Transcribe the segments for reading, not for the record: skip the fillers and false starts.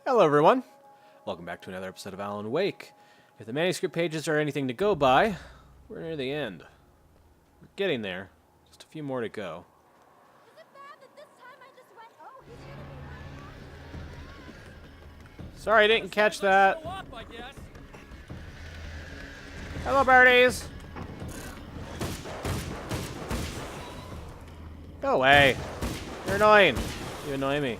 Hello, everyone. Welcome back to another episode of Alan Wake. If the manuscript pages are anything to go by, we're near the end. We're getting there. Just a few more to go. Is it bad that this time I just went, oh, he's gonna be Sorry, I didn't catch that. Show up, I guess. Hello, birdies. Go away. You're annoying. You annoy me.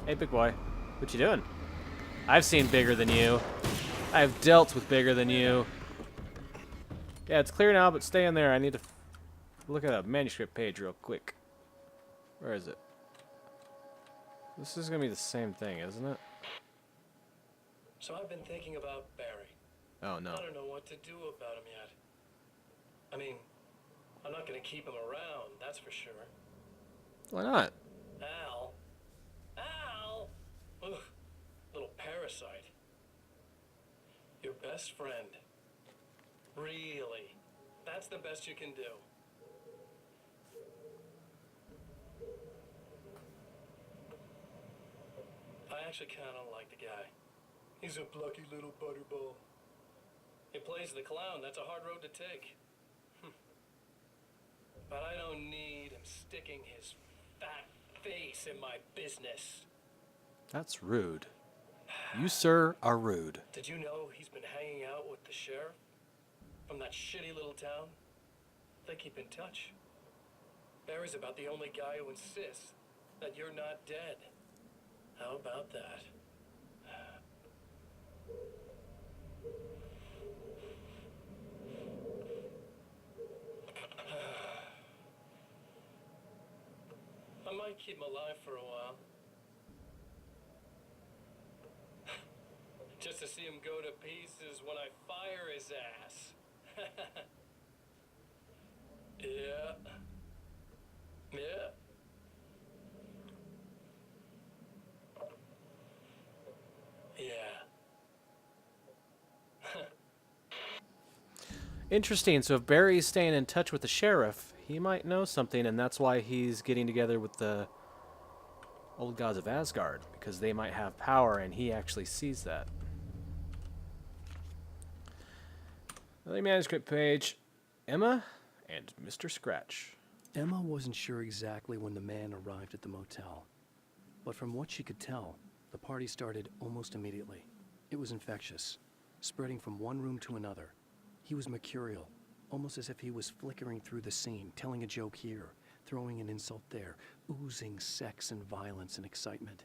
Hey, big boy. What you doing? I've seen bigger than you. I've dealt with bigger than you. Yeah, it's clear now, but stay in there. I need to look at a manuscript page real quick. Where is it? This is going to be the same thing, isn't it? So I've been thinking about Barry. Oh, no. I don't know what to do about him yet. I mean, I'm not going to keep him around, that's for sure. Why not? Al. Ugh, little parasite. Your best friend. Really? That's the best you can do. I actually kind of like the guy. He's a plucky little butterball. He plays the clown. That's a hard road to take. But I don't need him sticking his fat face in my business. That's rude. You, sir, are rude. Did you know he's been hanging out with the sheriff from that shitty little town? They keep in touch. Barry's about the only guy who insists that you're not dead. How about that? I might keep him alive for a while. Just to see him go to pieces when I fire his ass. Yeah. Interesting. So if Barry's staying in touch with the sheriff, he might know something, and that's why he's getting together with the old gods of Asgard, because they might have power, and he actually sees that. Another manuscript page. Emma and Mr. Scratch. Emma wasn't sure exactly when the man arrived at the motel, but from what she could tell, the party started almost immediately. It was infectious, spreading from one room to another. He was mercurial, almost as if he was flickering through the scene, telling a joke here, throwing an insult there, oozing sex and violence and excitement.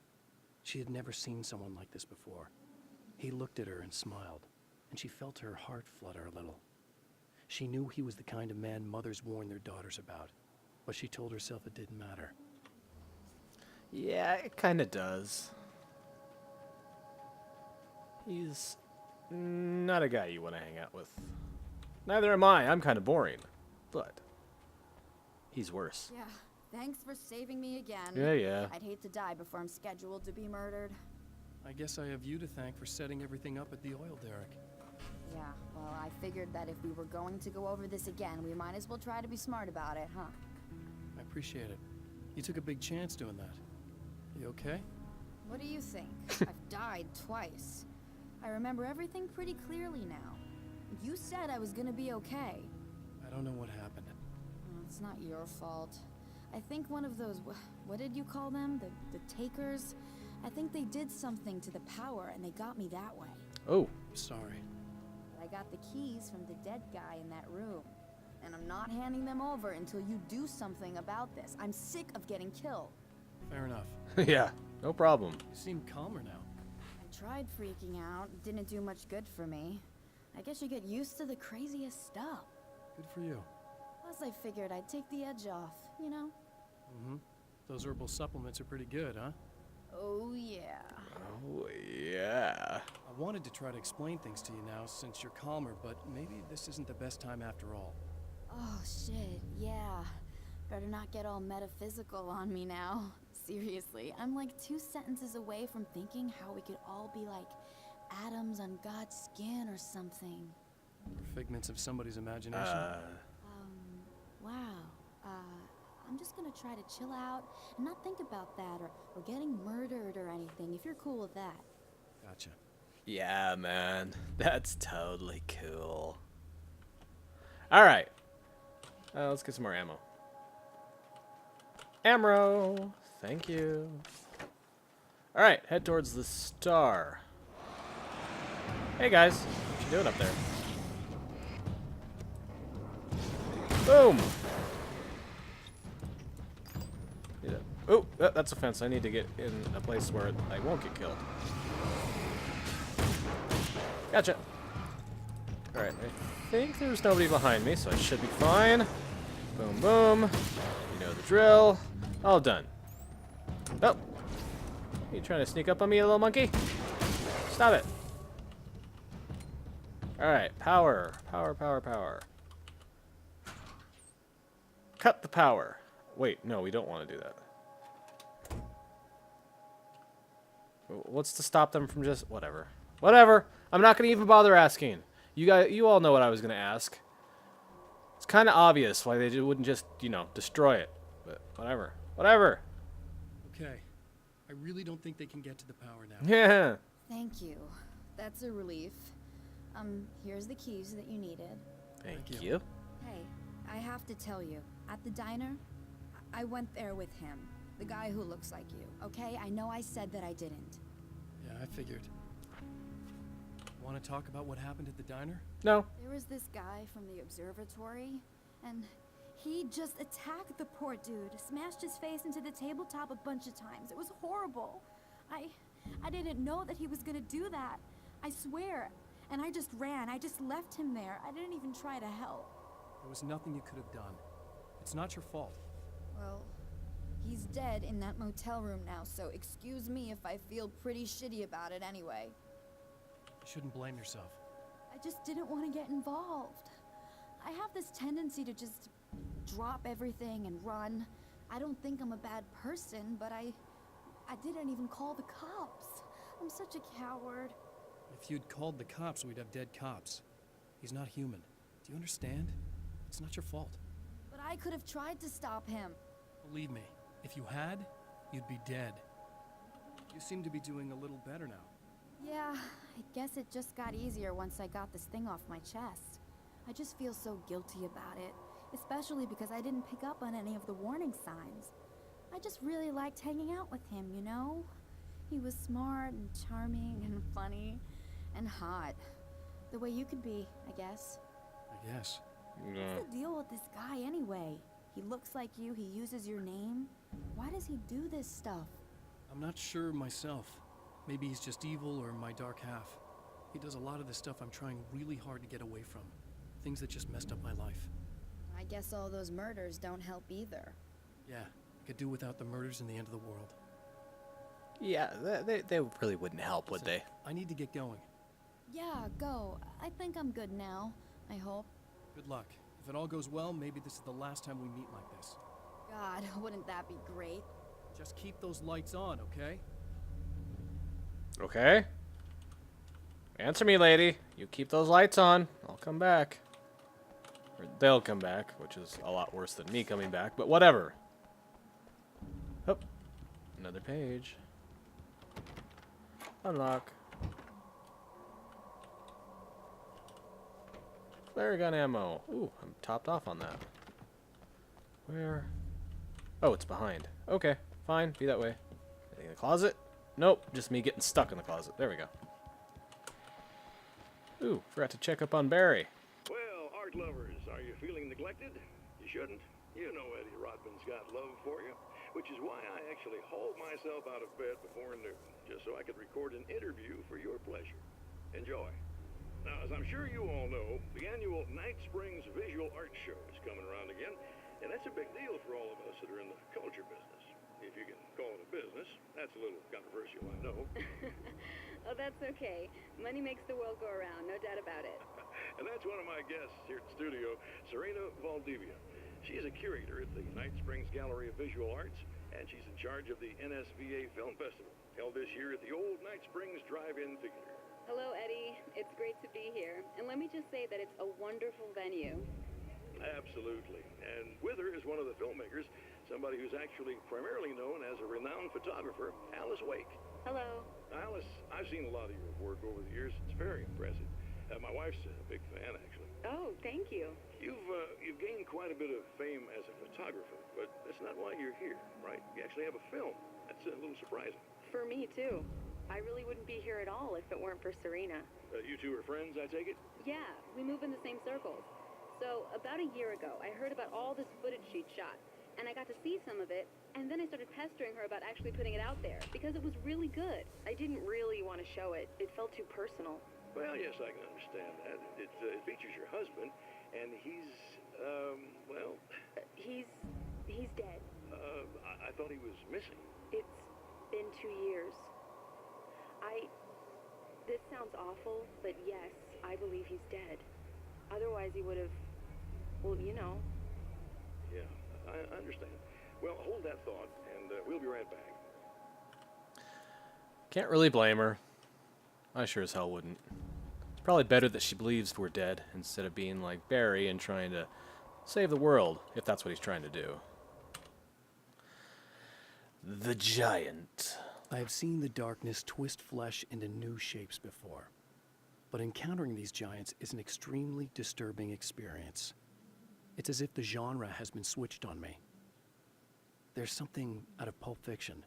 She had never seen someone like this before. He looked at her and smiled, and she felt her heart flutter a little. She knew he was the kind of man mothers warn their daughters about, but she told herself it didn't matter. Yeah, it kind of does. He's not a guy you want to hang out with. Neither am I. I'm kind of boring. But he's worse. Yeah, thanks for saving me again. Yeah. I'd hate to die before I'm scheduled to be murdered. I guess I have you to thank for setting everything up at the oil derrick. Yeah, well, I figured that if we were going to go over this again, we might as well try to be smart about it, huh? I appreciate it. You took a big chance doing that. You okay? What do you think? I've died twice. I remember everything pretty clearly now. You said I was gonna be okay. I don't know what happened. Oh, it's not your fault. I think one of those, what did you call them? The takers? I think they did something to the power and they got me that way. Oh. Sorry. But I got the keys from the dead guy in that room. And I'm not handing them over until you do something about this. I'm sick of getting killed. Fair enough. Yeah, no problem. You seem calmer now. I tried freaking out. It didn't do much good for me. I guess you get used to the craziest stuff. Good for you. Plus I figured I'd take the edge off, you know? Mm-hmm. Those herbal supplements are pretty good, huh? Oh yeah. Oh, yeah. I wanted to try to explain things to you now since you're calmer, but maybe this isn't the best time after all. Oh shit, yeah. Better not get all metaphysical on me now. Seriously, I'm like 2 sentences away from thinking how we could all be like atoms on God's skin or something. Figments of somebody's imagination. Wow. I'm just gonna try to chill out and not think about that or getting murdered or anything, if you're cool with that. Gotcha. Yeah, man. That's totally cool. Alright. Let's get some more ammo. Ammo! Thank you. Alright, head towards the star. Hey guys, what you doing up there? Boom! Oh, that's a fence. I need to get in a place where I won't get killed. Gotcha. Alright, I think there's nobody behind me, so I should be fine. Boom, boom. You know the drill. All done. Oh. You trying to sneak up on me, you little monkey? Stop it. Alright, power. Power, power, power. Cut the power. Wait, no, we don't want to do that. What's to stop them from just... Whatever. Whatever. I'm not going to even bother asking. You all know what I was going to ask. It's kind of obvious why they wouldn't just, you know, destroy it. But whatever. Whatever. Okay. I really don't think they can get to the power now. Yeah. Thank you. That's a relief. Here's the keys that you needed. Thank you. Hey, I have to tell you, at the diner, I went there with him. The guy who looks like you, okay? I know I said that I didn't. Yeah, I figured. Want to talk about what happened at the diner? No. There was this guy from the observatory, and he just attacked the poor dude, smashed his face into the tabletop a bunch of times. It was horrible. I didn't know that he was gonna do that. I swear. And I just ran. I just left him there. I didn't even try to help. There was nothing you could have done. It's not your fault. Well, he's dead in that motel room now, so excuse me if I feel pretty shitty about it anyway. You shouldn't blame yourself. I just didn't want to get involved. I have this tendency to just drop everything and run. I don't think I'm a bad person, but I didn't even call the cops. I'm such a coward. If you'd called the cops, we'd have dead cops. He's not human. Do you understand? It's not your fault. But I could have tried to stop him. Believe me, if you had, you'd be dead. You seem to be doing a little better now. Yeah, I guess it just got easier once I got this thing off my chest. I just feel so guilty about it, especially because I didn't pick up on any of the warning signs. I just really liked hanging out with him, you know? He was smart and charming and funny and hot. The way you could be, I guess. I guess. What's the deal with this guy anyway? He looks like you, he uses your name. Why does he do this stuff? I'm not sure myself. Maybe he's just evil or my dark half. He does a lot of the stuff I'm trying really hard to get away from. Things that just messed up my life. I guess all those murders don't help either. Yeah, I could do without the murders and the end of the world. Yeah, they really wouldn't help, would they? I need to get going. Yeah, go. I think I'm good now. I hope. Good luck. If it all goes well, maybe this is the last time we meet like this. God, wouldn't that be great? Just keep those lights on, okay? Okay. Answer me, lady. You keep those lights on. I'll come back. Or they'll come back, which is a lot worse than me coming back, but whatever. Oh, another page. Unlock. Flare gun ammo. Ooh, I'm topped off on that. Where? Oh, it's behind. Okay, fine. Be that way. Anything in the closet? Nope, just me getting stuck in the closet. There we go. Ooh, forgot to check up on Barry. Well, art lovers, are you feeling neglected? You shouldn't. You know Eddie Rodman's got love for you, which is why I actually hauled myself out of bed before noon, just so I could record an interview for your pleasure. Enjoy. Now, as I'm sure you all know, the annual Night Springs Visual Art Show is coming around again, and that's a big deal for all of us that are in the culture business. If you can call it a business. That's a little controversial, I know. Oh, that's okay. Money makes the world go around, no doubt about it. And that's one of my guests here at the studio, Serena Valdivia. She's a curator at the Night Springs Gallery of Visual Arts, and she's in charge of the NSVA Film Festival, held this year at the old Night Springs Drive-In Theater. Hello, Eddie. It's great to be here. And let me just say that it's a wonderful venue. Absolutely. And with her is one of the filmmakers, somebody who's actually primarily known as a renowned photographer, Alice Wake. Hello. Alice, I've seen a lot of your work over the years. It's very impressive. My wife's a big fan, actually. Oh, thank you. You've gained quite a bit of fame as a photographer, but that's not why you're here, right? You actually have a film. That's a little surprising. For me, too. I really wouldn't be here at all if it weren't for Serena. You two are friends, I take it? Yeah, we move in the same circles. So, about a year ago, I heard about all this footage she'd shot, and I got to see some of it, and then I started pestering her about actually putting it out there, because it was really good. I didn't really want to show it. It felt too personal. Well, yes, I can understand that. It features your husband, and he's, well... He's dead. I thought he was missing. It's been 2 years. This sounds awful, but yes, I believe he's dead. Otherwise he would have, well, you know. Yeah, I understand. Well, hold that thought, and we'll be right back. Can't really blame her. I sure as hell wouldn't. Probably better that she believes we're dead instead of being like Barry and trying to save the world, if that's what he's trying to do. The Giant. I have seen the darkness twist flesh into new shapes before, but encountering these giants is an extremely disturbing experience. It's as if the genre has been switched on me. There's something out of Pulp Fiction.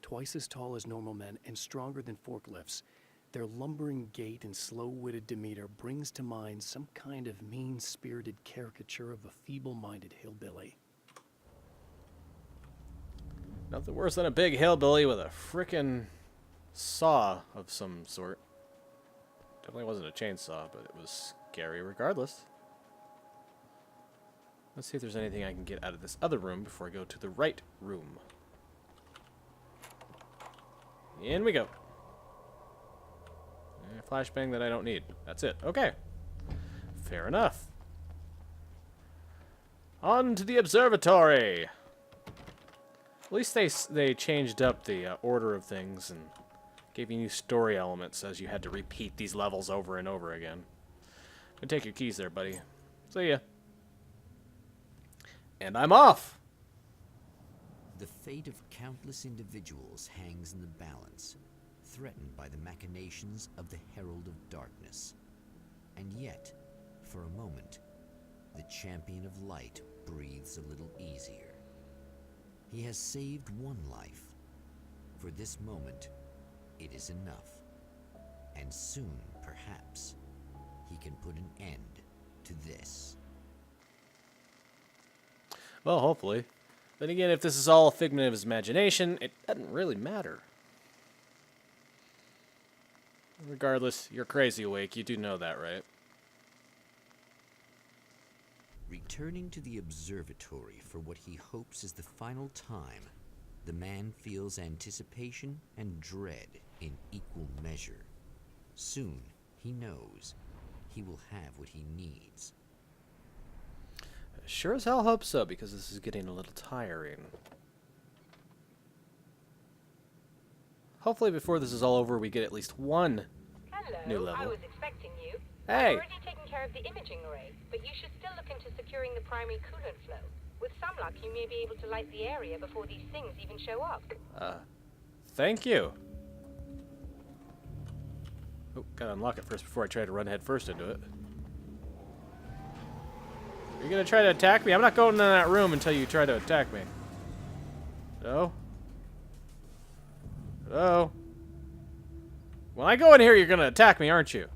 Twice as tall as normal men and stronger than forklifts, their lumbering gait and slow-witted demeanor brings to mind some kind of mean-spirited caricature of a feeble-minded hillbilly. Nothing worse than a big hillbilly with a frickin' saw of some sort. Definitely wasn't a chainsaw, but it was scary regardless. Let's see if there's anything I can get out of this other room before I go to the right room. In we go. Flashbang that I don't need. That's it. Okay. Fair enough. On to the observatory. At least they changed up the order of things and gave you new story elements as you had to repeat these levels over and over again. Gonna take your keys there, buddy. See ya. And I'm off! The fate of countless individuals hangs in the balance, threatened by the machinations of the Herald of Darkness. And yet, for a moment, the Champion of Light breathes a little easier. He has saved one life. For this moment, it is enough. And soon, perhaps, he can put an end to this. Well, hopefully. Then again, if this is all a figment of his imagination, it doesn't really matter. Regardless, you're crazy, Awake. You do know that, right? Returning to the observatory for what he hopes is the final time, the man feels anticipation and dread in equal measure. Soon, he knows, he will have what he needs. Sure as hell hope so, because this is getting a little tiring. Hopefully before this is all over, we get at least one new level. I was expecting you. Hey! I've already taken care of the imaging array, but you should still look into securing the primary coolant flow. With some luck, you may be able to light the area before these things even show up. Thank you. Oh, gotta unlock it first before I try to run head first into it. Are you gonna try to attack me? I'm not going in that room until you try to attack me. Hello? Hello? When I go in here, you're gonna attack me, aren't you?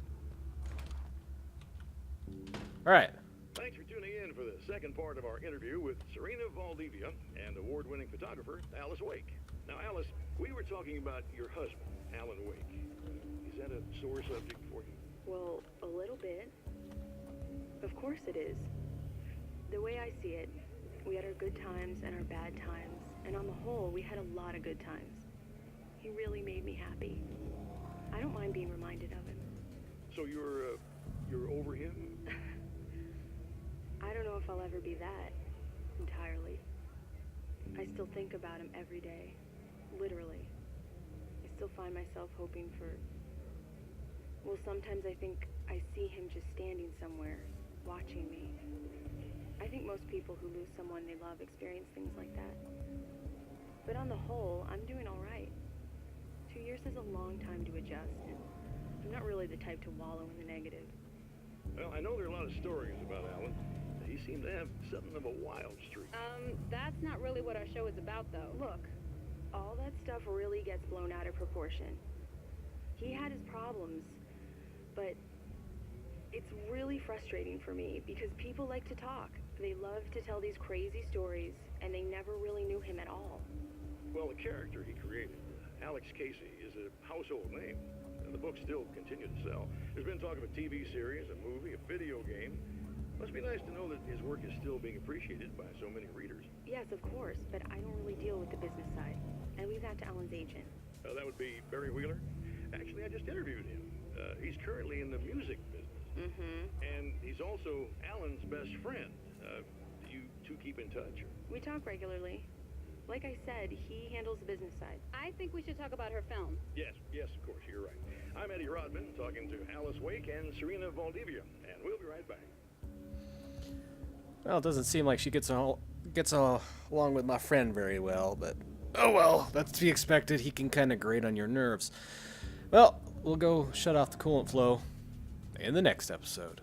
Alright. Thanks for tuning in for the second part of our interview with Serena Valdivia and award-winning photographer Alice Wake. Now, Alice, we were talking about your husband, Alan Wake. Is that a sore subject for you? Well, a little bit. Of course it is. The way I see it, we had our good times and our bad times, and on the whole, we had a lot of good times. He really made me happy. I don't mind being reminded of him. So you're over him? I don't know if I'll ever be that, entirely. I still think about him every day, literally. I still find myself hoping for... Well, sometimes I think I see him just standing somewhere, watching me. I think most people who lose someone they love experience things like that. But on the whole, I'm doing all right. 2 years is a long time to adjust. I'm not really the type to wallow in the negative. Well, I know there are a lot of stories about Alan. He seemed to have something of a wild streak. That's not really what our show is about, though. Look, all that stuff really gets blown out of proportion. He had his problems, but it's really frustrating for me because people like to talk. They love to tell these crazy stories, and they never really knew him at all. Well, the character he created, Alex Casey, is a household name. And the books still continue to sell. There's been talk of a TV series, a movie, a video game. Must be nice to know that his work is still being appreciated by so many readers. Yes, of course, but I don't really deal with the business side. I leave that to Alan's agent. That would be Barry Wheeler. Actually, I just interviewed him. He's currently in the music business. Mm-hmm. And he's also Alan's best friend. Do you two keep in touch? We talk regularly. Like I said, he handles the business side. I think we should talk about her film. Yes, of course, you're right. I'm Eddie Rodman, talking to Alice Wake and Serena Valdivia, and we'll be right back. Well, it doesn't seem like she gets along with my friend very well, but oh well, that's to be expected. He can kind of grate on your nerves. Well, we'll go shut off the coolant flow in the next episode.